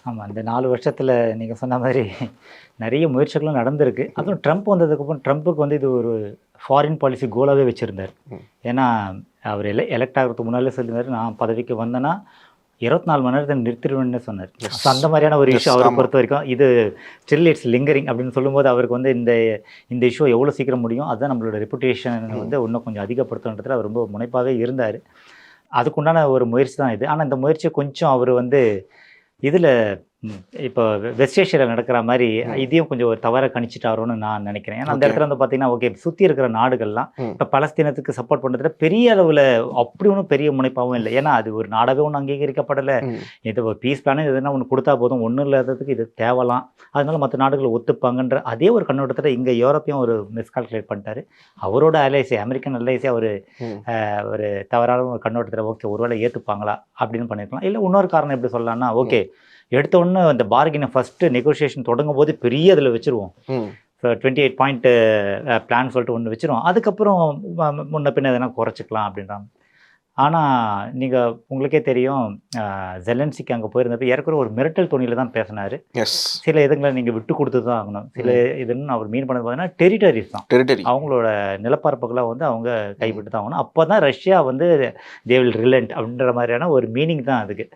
ஆமாம். இந்த 4 வருஷத்துல நீங்க சொன்ன மாரி நெறைய முயற்சிகளும் நடந்திருக்கு. அதுவும் ட்ரம்ப் வந்ததுக்கப்புறம் ட்ரம்ப்புக்கு வந்து இது ஒரு ஃபாரின் பாலிசி கோலாவே வச்சிருந்தாரு. ம். ஏன்னா, அவர் எலெக்ட் ஆகுறதுக்கு முன்னாலே சொல்லியிருந்தாரு, நான் பதவிக்கு வந்தேன்னா 24 மணி நேரத்துல நிறுத்திருவேன்னு சொன்னாரு. எஸ். ஸோ அந்த மாரியான ஒரு எஸ். இஷ்யூ அவர ஆமா. பொறுத்தவரைக்கும், இது ஸ்டில் இட்ஸ் லிங்கரிங் அப்படின்னு சொல்லும்போது, அவருக்கு வந்து இந்த இஷ்யூ எவ்வளோ சீக்கிரம் முடியும், அதுதான் நம்மளோட ரெப்புடேஷன் ம். வந்து இன்னும் கொஞ்சம் அதிகப்படுத்தணுன்றதுல அவர் ரொம்ப முனைப்பாவே இருந்தாரு. அதுக்குண்டான ஒரு முயற்சி தான் இது. ஆனா இந்த முயற்சிய கொஞ்சம் அவரு வந்து இதுல இப்போ வெஸ்ட் ஏஷியால நடக்கிற மாரி, ம். இதையும் கொஞ்சம் ஒரு தவறா கணிச்சுட்டாரோன்னு நான் நெனைக்கிறேன். ஏன்னா, அந்த ஓகே. இடத்துல வந்து பார்த்தீங்கன்னா, ஓகே சுத்தி இருக்கிற நாடுகள்லாம் ம். இப்ப பலஸ்தீனத்துக்கு சப்போர்ட் பண்றதுல பெரிய அளவுல அப்படி ஒண்ணும் பெரிய முனைப்பாவும் இல்ல. ஏன்னா, அது ஒரு நாடாவே ஒண்ணும் அங்கீகரிக்கப்படல. ம். இது ஒரு பீஸ் பிளான் எதுனா ஒண்ணு குடுத்தா போதும். ஒண்ணும் இல்லாததுக்கு இது தேவலாம். அதனால மத்த நாடுகள் ஒத்துப்பாங்கன்ற அதே ஒரு கண்ணோட்டத்துல இங்க யூரோப்பையும் ஒரு மிஸ்கால்குலேட் பண்ணிட்டாரு. அவரோட அலைஸே அமெரிக்கன் அலைஸே அவரு ம். ஒரு தவறான ஒரு கண்ணோட்டத்துல ஓகே ஒருவேளை ஏத்துப்பாங்களா? அப்படின்னு பண்ணியிருக்கலாம். இல்ல இன்னொரு காரணம் எப்படி சொல்லலாம்னா, ஓகே எடுத்த உடனே அந்த பார்கென ஃபர்ஸ்ட் நெகோசியேஷன் தொடங்கும்போது பெரிய இதுல வச்சுருவோம். ம். 28 பாயிண்ட் பிளான் சொல்லிட்டு ஒண்ணு வச்சுருவோம். அதுக்கப்புறம் முன்ன பின்ன எதனா குறைச்சுக்கலாம் அப்படின்றாங்க. ஆனா, நீங்க உங்களுக்கே தெரியும் ஜெலன்ஸ்கி அங்க போயிருந்தப்ப ஏறக்குறைய ஒரு மிரட்டல் தொனியில தான் பேசினாரு. எஸ். சில இதுங்கள நீங்க விட்டு குடுத்து தான் ஆகணும். சில இதுன்னு அவர் மீன் பண்ணது பார்த்தீங்கன்னா, டெரிட்டரிஸ் தான். டெரிட்டரி. அவங்களோட நிலப்பரப்புகள வந்து அவங்க கைவிட்டு தான் ஆகணும். அப்பதான் ரஷ்யா வந்து தே வில் ரிலன்ட் அப்படின்ற மாதிரியான ஒரு மீனிங் தான் அதுக்கு.